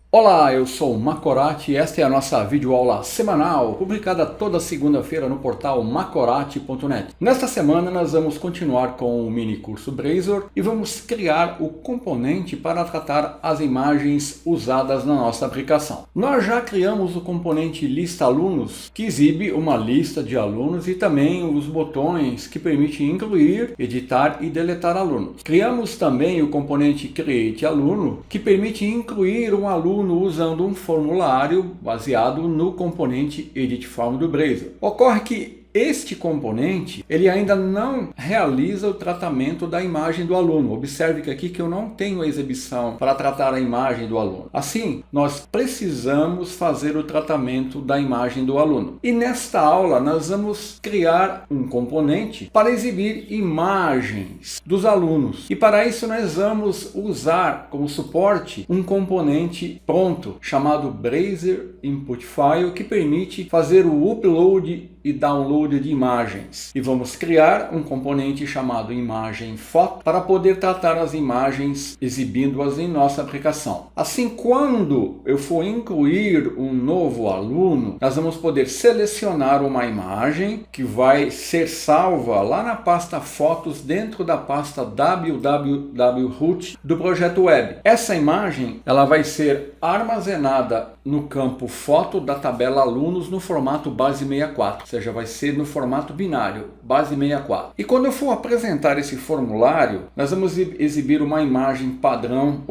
Olá, eu sou o Macorati e esta é a nossa videoaula semanal, publicada toda segunda-feira no portal macorati.net. Nesta semana nós vamos continuar com o mini curso Blazor e vamos criar o componente para tratar as imagens usadas na nossa aplicação. Nós já criamos o componente lista alunos, que exibe uma lista de alunos e também os botões que permitem incluir, editar e deletar alunos. Criamos também o componente create aluno, que permite incluir um aluno usando um formulário baseado no componente Edit Form do Blazor. Ocorre que este componente ele ainda não realiza o tratamento da imagem do aluno. Observe que aqui que eu não tenho a exibição para tratar a imagem do aluno. Assim, nós precisamos fazer o tratamento da imagem do aluno. E nesta aula nós vamos criar um componente para exibir imagens dos alunos. E para isso nós vamos usar como suporte um componente pronto chamado Blazor Input File, que permite fazer o upload e download de imagens. E vamos criar um componente chamado imagem foto para poder tratar as imagens exibindo-as em nossa aplicação. Assim, quando eu for incluir um novo aluno, nós vamos poder selecionar uma imagem que vai ser salva lá na pasta fotos dentro da pasta www.root do projeto web. Essa imagem ela vai ser armazenada no campo foto da tabela alunos no formato base 64, ou seja, vai ser no formato binário, base 64. E quando eu for apresentar esse formulário, nós vamos exibir uma imagem padrão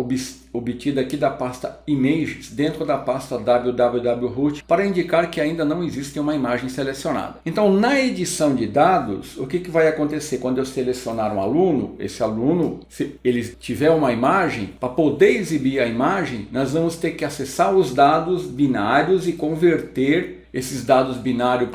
obtida aqui da pasta Images, dentro da pasta www.root, para indicar que ainda não existe uma imagem selecionada. Então, na edição de dados, o que vai acontecer? Quando eu selecionar um aluno, esse aluno, se ele tiver uma imagem, para poder exibir a imagem, nós vamos ter que acessar os dados binários e converter esses dados binários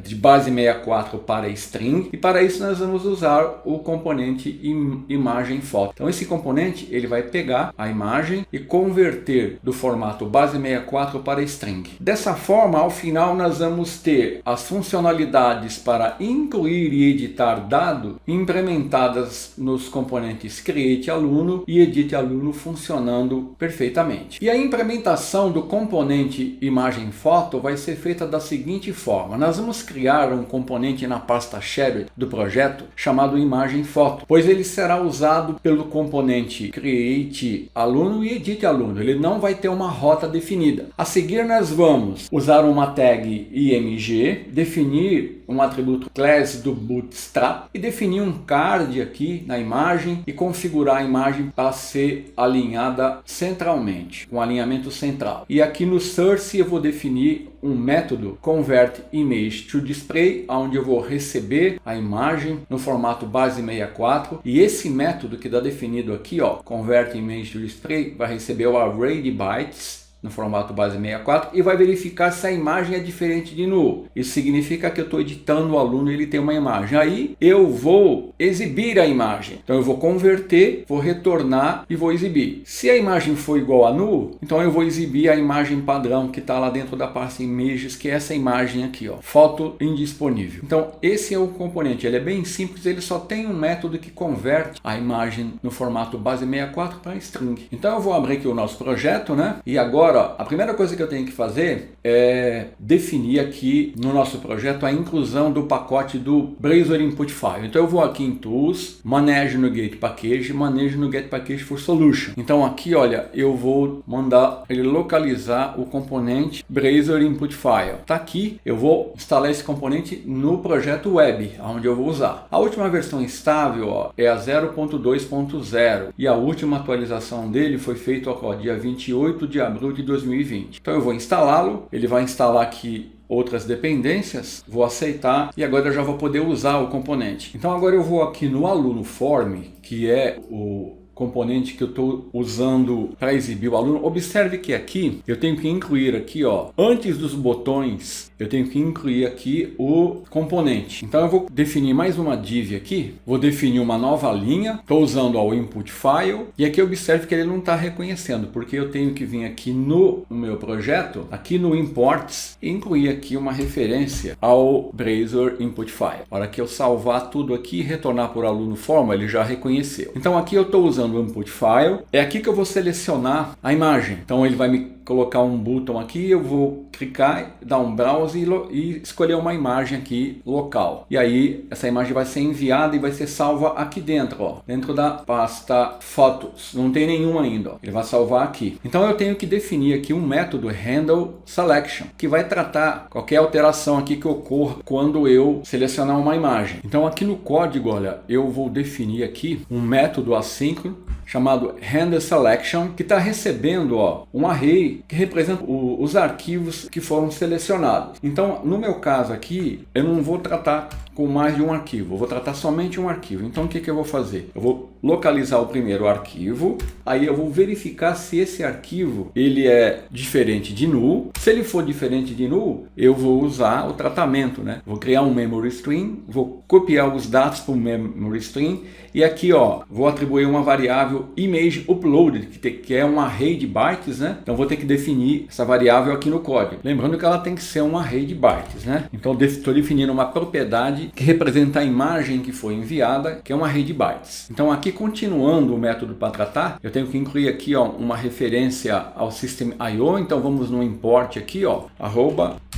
de base 64 para string, e para isso nós vamos usar o componente imagem foto. Então esse componente ele vai pegar a imagem e converter do formato base 64 para string. Dessa forma, ao final nós vamos ter as funcionalidades para incluir e editar dado implementadas nos componentes create aluno e edit aluno funcionando perfeitamente. E a implementação do componente imagem foto vai ser feita da seguinte forma: nós vamos criar um componente na pasta shared do projeto chamado imagem foto, pois ele será usado pelo componente create aluno e edit aluno. Ele não vai ter uma rota definida. A seguir nós vamos usar uma tag img, definir um atributo class do Bootstrap e definir um card aqui na imagem e configurar a imagem para ser alinhada centralmente, com alinhamento central. E aqui no source eu vou definir um método convertImageToDisplay, onde eu vou receber a imagem no formato base 64, e esse método que está definido aqui, convertImageToDisplay, vai receber o array de bytes no formato base 64 e vai verificar se a imagem é diferente de null. Isso significa que eu estou editando o aluno e ele tem uma imagem. Aí eu vou exibir a imagem. Então eu vou converter, vou retornar e vou exibir. Se a imagem for igual a null, então eu vou exibir a imagem padrão que está lá dentro da pasta images, que é essa imagem aqui, foto indisponível. Então esse é o componente. Ele é bem simples, ele só tem um método que converte a imagem no formato base 64 para string. Então eu vou abrir aqui o nosso projeto, né? E agora a primeira coisa que eu tenho que fazer é definir aqui no nosso projeto a inclusão do pacote do Blazor Input File. Então eu vou aqui em Tools, Manage no Get Package, Manage no Get Package for Solution. Então aqui, olha, eu vou mandar ele localizar o componente Blazor Input File. Tá aqui, eu vou instalar esse componente no projeto web, onde eu vou usar. A última versão estável é a 0.2.0 e a última atualização dele foi feita dia 28 de abril de 2020. Então eu vou instalá-lo, ele vai instalar aqui outras dependências, vou aceitar e agora eu já vou poder usar o componente. Então agora eu vou aqui no aluno form, que é o componente que eu estou usando para exibir o aluno. Observe que aqui eu tenho que incluir aqui, antes dos botões, eu tenho que incluir aqui o componente. Então eu vou definir mais uma div aqui, vou definir uma nova linha, estou usando o input file, e aqui observe que ele não está reconhecendo, porque eu tenho que vir aqui no meu projeto, aqui no imports, e incluir aqui uma referência ao Blazor input file. Na hora que eu salvar tudo aqui e retornar por aluno form, ele já reconheceu. Então aqui eu estou usando usando o Input File. É aqui que eu vou selecionar a imagem. Então ele vai me colocar um botão aqui, eu vou clicar, dar um browse e escolher uma imagem aqui local. E aí essa imagem vai ser enviada e vai ser salva aqui dentro, ó, dentro da pasta Fotos. Não tem nenhuma ainda, ó. Ele vai salvar aqui. Então eu tenho que definir aqui um método Handle Selection, que vai tratar qualquer alteração aqui que ocorra quando eu selecionar uma imagem. Então aqui no código, olha, eu vou definir aqui um método assíncrono chamado Handle Selection, que está recebendo, ó, um array que representa os arquivos que foram selecionados. Então, no meu caso aqui, eu não vou tratar com mais de um arquivo, eu vou tratar somente um arquivo. Então, o que eu vou fazer? Eu vou localizar o primeiro arquivo, aí eu vou verificar se esse arquivo ele é diferente de null. Se ele for diferente de null, eu vou usar o tratamento, né? Vou criar um memory string, vou copiar os dados para o memory string e aqui, ó, vou atribuir uma variável image uploaded, que é um array de bytes, né? Então vou ter que definir essa variável aqui no código. Lembrando que ela tem que ser um array de bytes, né? Então estou definindo uma propriedade que representa a imagem que foi enviada, que é um array de bytes. Então aqui, continuando o método para tratar, eu tenho que incluir aqui, ó, uma referência ao system.io. Então vamos no import aqui, ó,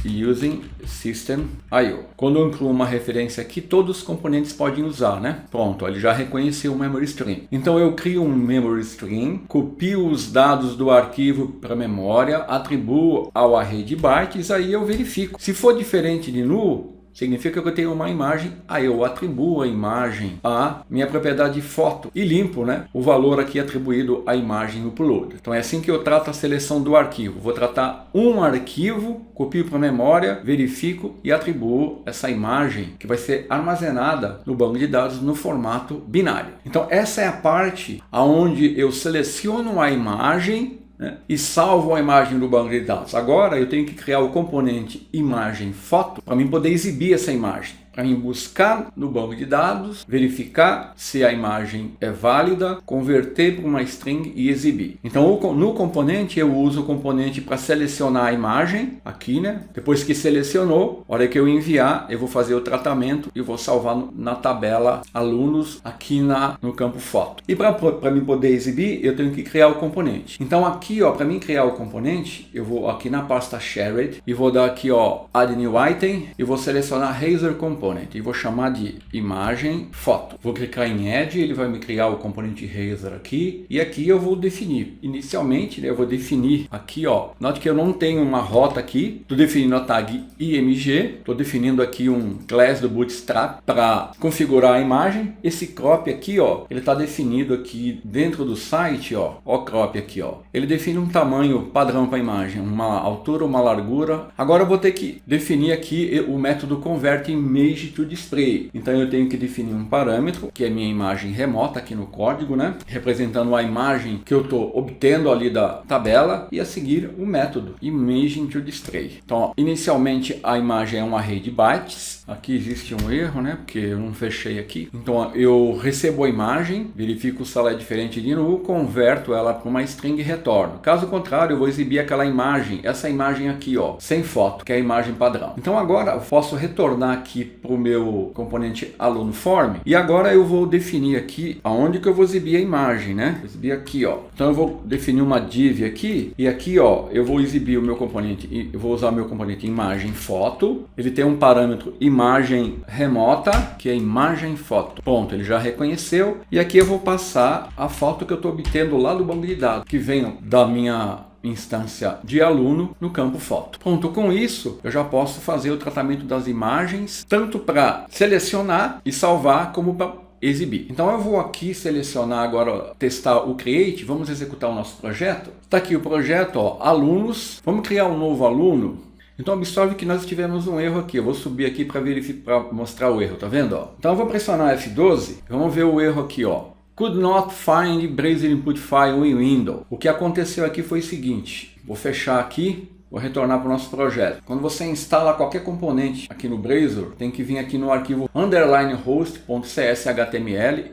@using system.io. Quando eu incluo uma referência aqui, todos os componentes podem usar, né? Pronto, ele já reconheceu o memory string. Então eu crio um memory string, copio os dados do arquivo para a memória, atribuo ao array de bytes, aí eu verifico. Se for diferente de null, significa que eu tenho uma imagem, aí eu atribuo a imagem à minha propriedade foto e limpo, né, o valor aqui atribuído à imagem upload. Então é assim que eu trato a seleção do arquivo. Vou tratar um arquivo, copio para a memória, verifico e atribuo essa imagem que vai ser armazenada no banco de dados no formato binário. Então essa é a parte onde eu seleciono a imagem, né, e salvo a imagem do banco de dados. Agora eu tenho que criar o componente imagem foto para mim poder exibir essa imagem. Para mim buscar no banco de dados, verificar se a imagem é válida, converter para uma string e exibir. Então no componente eu uso o componente para selecionar a imagem, aqui, né? Depois que selecionou, a hora que eu enviar, eu vou fazer o tratamento e vou salvar na tabela alunos aqui no campo foto. E para mim poder exibir, eu tenho que criar o componente. Então aqui, ó, para mim criar o componente, eu vou aqui na pasta shared e vou dar aqui, ó, add new item e vou selecionar Razor Component e vou chamar de imagem foto. Vou clicar em add, ele vai me criar o componente Razor aqui e aqui eu vou definir. Inicialmente, né, eu vou definir aqui, ó, note que eu não tenho uma rota aqui, estou definindo a tag img, estou definindo aqui um class do Bootstrap para configurar a imagem. Esse crop aqui, ó, ele está definido aqui dentro do site, ó, crop aqui, ó. Ele define um tamanho padrão para a imagem, uma altura, uma largura. Agora eu vou ter que definir aqui o método convert image to display. Então eu tenho que definir um parâmetro, que é minha imagem remota aqui no código, né, representando a imagem que eu estou obtendo ali da tabela, e a seguir o método imaging to display. Então, ó, inicialmente a imagem é um array de bytes. Aqui existe um erro, né, porque eu não fechei aqui. Então ó, eu recebo a imagem, verifico se ela é diferente de null, converto ela para uma string e retorno. Caso contrário, eu vou exibir aquela imagem, essa imagem aqui, ó, sem foto, que é a imagem padrão. Então agora eu posso retornar aqui para o meu componente aluno form, e agora eu vou definir aqui aonde que eu vou exibir a imagem, né? Vou exibir aqui, ó. Então eu vou definir uma div aqui, e aqui, ó, eu vou exibir o meu componente, eu vou usar o meu componente imagem foto. Ele tem um parâmetro imagem remota, que é imagem foto. Ponto, ele já reconheceu, e aqui eu vou passar a foto que eu estou obtendo lá do banco de dados, que vem da minha instância de aluno no campo foto. Pronto, com isso eu já posso fazer o tratamento das imagens, tanto para selecionar e salvar, como para exibir. Então eu vou aqui selecionar agora, testar o create, vamos executar o nosso projeto. Está aqui o projeto, ó, alunos, vamos criar um novo aluno. Então observe que nós tivemos um erro aqui. Eu vou subir aqui para verificar, para mostrar o erro, tá vendo, ó? Então eu vou pressionar F12, vamos ver o erro aqui, ó. Could not find Blazor input file in window. O que aconteceu aqui foi o seguinte, vou fechar aqui Vou retornar para o nosso projeto. Quando você instala qualquer componente aqui no Blazor, tem que vir aqui no arquivo _host.cshtml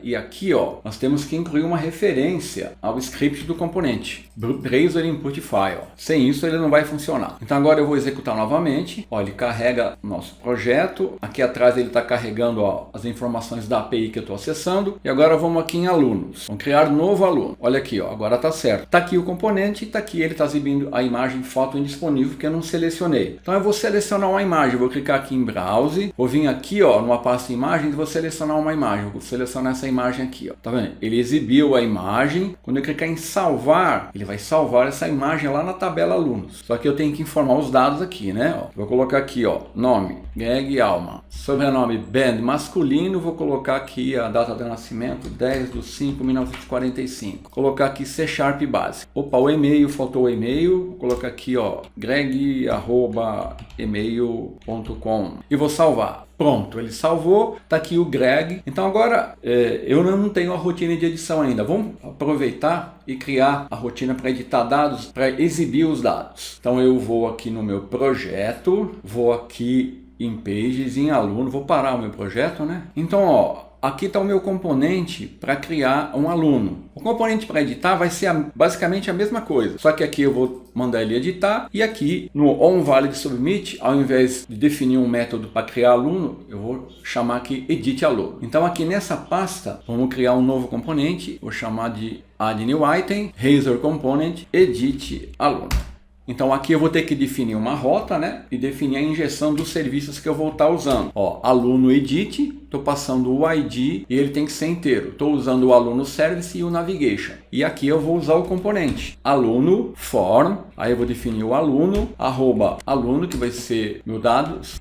e aqui ó, nós temos que incluir uma referência ao script do componente, Blazor Input File. Sem isso ele não vai funcionar. Então agora eu vou executar novamente. Ó, ele carrega o nosso projeto. Aqui atrás ele está carregando ó, as informações da API que eu estou acessando. E agora vamos aqui em alunos. Vamos criar novo aluno. Olha aqui, ó, agora está certo. Está aqui o componente, está aqui ele está exibindo a imagem foto indisponível que eu não selecionei. Então eu vou selecionar uma imagem. Eu vou clicar aqui em Browse. Vou vir aqui ó, numa pasta imagens e vou selecionar uma imagem. Vou selecionar essa imagem aqui. Ó. Tá vendo? Ele exibiu a imagem. Quando eu clicar em salvar, ele vai salvar essa imagem lá na tabela alunos. Só que eu tenho que informar os dados aqui, né? Ó, vou colocar aqui, ó, nome, Greg Alma. Sobrenome, Ben, masculino. Vou colocar aqui a data de nascimento, 10/5/1945. Colocar aqui C# base. Opa, o e-mail, faltou o e-mail. Vou colocar aqui, ó, greg@email.com. E vou salvar. Pronto, ele salvou, tá aqui o Greg. Então agora eu não tenho a rotina de edição ainda. Vamos aproveitar e criar a rotina para editar dados, para exibir os dados. Então eu vou aqui no meu projeto, vou aqui em Pages, em aluno, vou parar o meu projeto, né? Então ó, aqui está o meu componente para criar um aluno. O componente para editar vai ser basicamente a mesma coisa, só que aqui eu vou mandar ele editar e aqui no onValidSubmit, ao invés de definir um método para criar aluno, eu vou chamar aqui Edit Aluno. Então aqui nessa pasta, vamos criar um novo componente, vou chamar de Add New Item, Razor Component, Edit Aluno. Então aqui eu vou ter que definir uma rota, né? E definir a injeção dos serviços que eu vou estar usando. Ó, aluno edit, estou passando o ID e ele tem que ser inteiro. Estou usando o aluno service e o navigation. E aqui eu vou usar o componente aluno form. Aí eu vou definir o aluno, @aluno, que vai ser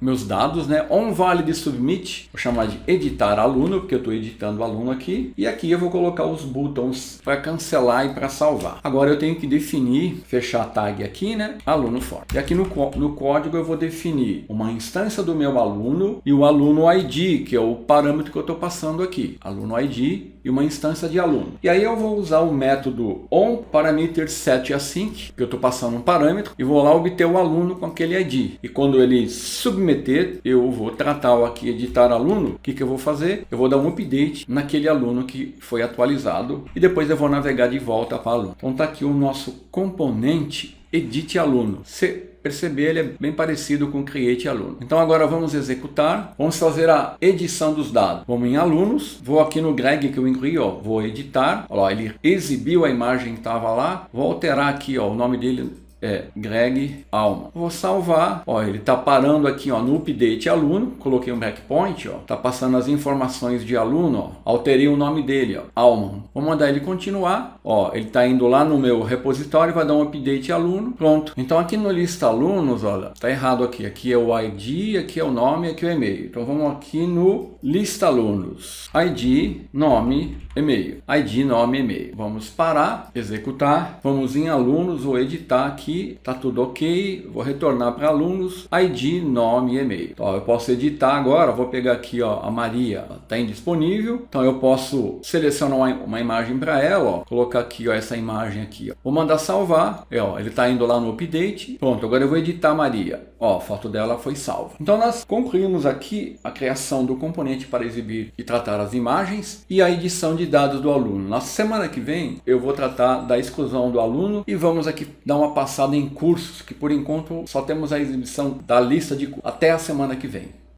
meus dados, né? onValidSubmit, vou chamar de editar aluno, porque eu estou editando o aluno aqui. E aqui eu vou colocar os buttons para cancelar e para salvar. Agora eu tenho que definir, fechar a tag aqui, né? Aluno form. E aqui no código eu vou definir uma instância do meu aluno e o aluno ID, que é o parâmetro que eu estou passando aqui. Aluno ID e uma instância de aluno. E aí eu vou usar o método onParameterSetAsync, que eu estou passando um parâmetro, e vou lá obter o aluno com aquele ID. E quando ele submeter, eu vou tratar o aqui editar aluno. O que eu vou fazer? Eu vou dar um update naquele aluno que foi atualizado e depois eu vou navegar de volta para o aluno. Então está aqui o nosso componente Edit Aluno. Você perceber, ele é bem parecido com Create Aluno. Então agora vamos executar, vamos fazer a edição dos dados. Vamos em alunos, vou aqui no Greg que eu incluí, ó, vou editar, ó, ele exibiu a imagem que estava lá, vou alterar aqui, ó, o nome dele é Greg Alma. Vou salvar, ó, ele está parando aqui, ó, no update aluno, coloquei um breakpoint, ó, tá passando as informações de aluno, ó, alterei o nome dele, ó, Alma. Vou mandar ele continuar, ó, ele está indo lá no meu repositório, vai dar um update aluno, pronto. Então aqui no lista alunos, olha, tá errado aqui é o ID, aqui é o nome, aqui é o e-mail. Então vamos aqui no lista alunos, ID, nome, e-mail, ID, nome, e-mail. Vamos parar, executar, vamos em alunos, vou editar aqui. Tá tudo ok, vou retornar para alunos, ID, nome e e-mail. Então eu posso editar agora, vou pegar aqui, ó, a Maria, está indisponível, então eu posso selecionar uma imagem para ela, ó, colocar aqui, ó, essa imagem aqui, ó. Vou mandar salvar, ó, ele está indo lá no update, pronto, agora eu vou editar a Maria, ó, a foto dela foi salva. Então nós concluímos aqui a criação do componente para exibir e tratar as imagens e a edição de dados do aluno. Na semana que vem eu vou tratar da exclusão do aluno e vamos aqui dar uma passada em cursos, que por enquanto só temos a exibição da lista de cursos. Até a semana que vem.